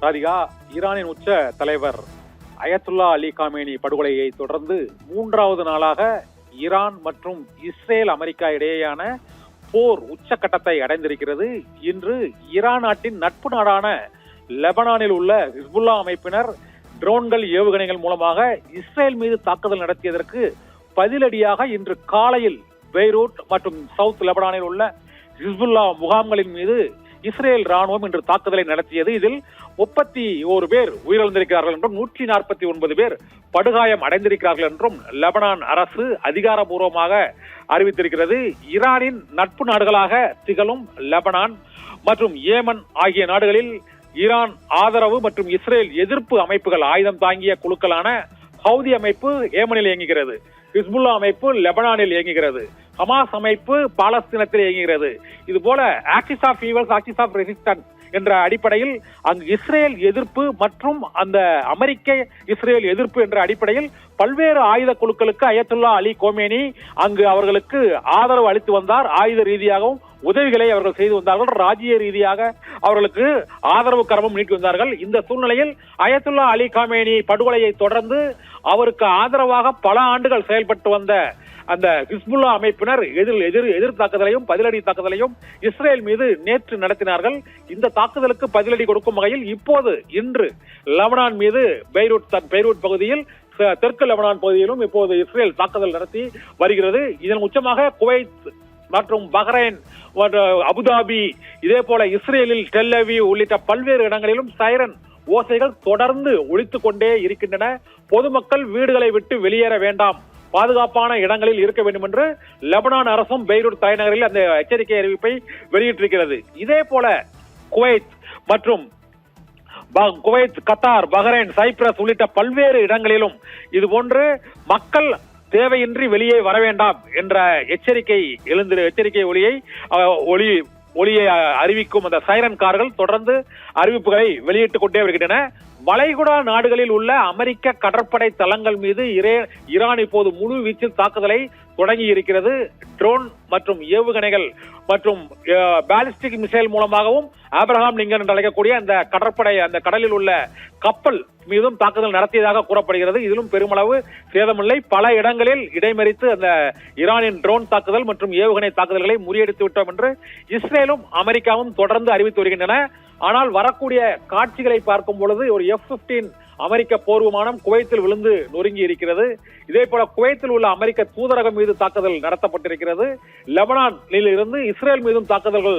ராதிகா, ஈரானின் உச்ச தலைவர் அயத்துல்லா அலி காமேனி படுகொலையை தொடர்ந்து மூன்றாவது நாளாக ஈரான் மற்றும் இஸ்ரேல் அமெரிக்கா இடையேயான போர் உச்சக்கட்டத்தை அடைந்திருக்கிறது. இன்று ஈரான் நாட்டின் நட்பு நாடான லெபனானில் உள்ள ஹிஸ்புல்லா அமைப்பினர் ட்ரோன்கள் ஏவுகணைகள் மூலமாக இஸ்ரேல் மீது தாக்குதல் நடத்தியதற்கு பதிலடியாக இன்று காலையில் பெய்ரூட் மற்றும் சவுத் லெபனானில் உள்ள ஹிஸ்புல்லா முகாம்களின் மீது இஸ்ரேல் ராணுவம் இன்று தாக்குதலை நடத்தியது. இதில் 31 பேர் உயிரிழந்திருக்கிறார்கள் என்றும் 149 பேர் படுகாயம் அடைந்திருக்கிறார்கள் என்றும் லெபனான் அரசு அதிகாரப்பூர்வமாக அறிவித்திருக்கிறது. ஈரானின் நட்பு நாடுகளாக திகழும் லெபனான் மற்றும் ஏமன் ஆகிய நாடுகளில் ஈரான் ஆதரவு மற்றும் இஸ்ரேல் எதிர்ப்பு அமைப்புகள் ஆயுதம் தாங்கிய குழுக்களான ஹவுதி அமைப்பு ஏமனில் இயங்குகிறது, ஹிஸ்புல்லா அமைப்பு லெபனானில் இயங்குகிறது, ஹமாஸ் அமைப்பு பாலஸ்தீனத்தில் இயங்குகிறது. இது போல axis of evils, axis of resistance என்ற அடிப்படையில் அங்கு இஸ்ரேல் எதிர்ப்பு மற்றும் அந்த அமெரிக்க இஸ்ரேல் எதிர்ப்பு என்ற அடிப்படையில் பல்வேறு ஆயுத குழுக்களுக்கு அயத்துல்லா அலி கோமேனி அங்கு அவர்களுக்கு ஆதரவு அளித்து வந்தார். ஆயுத ரீதியாகவும் உதவிகளை அவர்கள் செய்து வந்தார்கள், ராஜ்ய ரீதியாக அவர்களுக்கு ஆதரவு கரமும் நீட்டி வந்தார்கள். இந்த சூழ்நிலையில் அயத்துல்லா அலி காமேனி படுகொலையை தொடர்ந்து அவருக்கு ஆதரவாக பல ஆண்டுகள் செயல்பட்டு வந்த அந்த ஹிஸ்புல்லா அமைப்பினர் எதிர் தாக்குதலையும் பதிலடி தாக்குதலையும் இஸ்ரேல் மீது நேற்று நடத்தினார்கள். இந்த தாக்குதலுக்கு பதிலடி கொடுக்கும் வகையில் இன்று லெபனான் மீது பெய்ரூட் பகுதியில் தெற்கு லெபனான் பகுதியிலும் இப்போது இஸ்ரேல் தாக்குதல் நடத்தி வருகிறது. இதன் உச்சமாக குவைத் மற்றும் பஹ்ரைன், அபுதாபி, இதே போல இஸ்ரேலில் டெல் அவீவ் உள்ளிட்ட பல்வேறு இடங்களிலும் சைரன் ஓசைகள் தொடர்ந்து ஒலித்துக் கொண்டே இருக்கின்றன. பொதுமக்கள் வீடுகளை விட்டு வெளியேற வேண்டாம், பாதுகாப்பான இடங்களில் இருக்க வேண்டும் என்று லெபனான் அரசும் பெய்ரூட் தலைநகரில் அந்த எச்சரிக்கை அறிவிப்பை வெளியிட்டிருக்கிறது. இதே போல குவைத், கத்தார், பஹ்ரைன், சைப்ரஸ் உள்ளிட்ட பல்வேறு இடங்களிலும் இதுபோன்று மக்கள் தேவையின்றி வெளியே வர வேண்டாம் என்ற எச்சரிக்கை ஒளியை அறிவிக்கும் அந்த சைரன் கார்கள் தொடர்ந்து அறிவிப்புகளை வெளியிட்டுக் கொண்டே வருகின்றன. வளைகுடா நாடுகளில் உள்ள அமெரிக்க கடற்படை தளங்கள் மீது ஈரான் இப்போது முழு வீச்சில் தாக்குதலை தொடங்கி இருக்கிறது. ட்ரோன் மற்றும் ஏவுகணைகள் மற்றும் பாலிஸ்டிக் மிசைல் மூலமாகவும் ஆப்ரஹாம் லிங்கன் என்று அழைக்கக்கூடிய அந்த கடலில் உள்ள கப்பல் மீதும் தாக்குதல் நடத்தியதாக கூறப்படுகிறது. இதிலும் பெருமளவு சேதமில்லை. பல இடங்களில் இடைமறித்து அந்த ஈரானின் ட்ரோன் தாக்குதல் மற்றும் ஏவுகணை தாக்குதல்களை முறியடித்து விட்டோம் என்று இஸ்ரேலும் அமெரிக்காவும் தொடர்ந்து அறிவித்து வருகின்றன. ஆனால் வரக்கூடிய காட்சிகளை பார்க்கும் பொழுது ஒரு F-15 அமெரிக்க போர் விமானம் குவைத்தில் விழுந்து நொறுங்கி இருக்கிறது. இதே போல குவைத்தில் உள்ள அமெரிக்க தூதரகம் மீது தாக்குதல் நடத்தப்பட்டிருக்கிறது. லெபனானில் இருந்து இஸ்ரேல் மீதும் தாக்குதல்கள்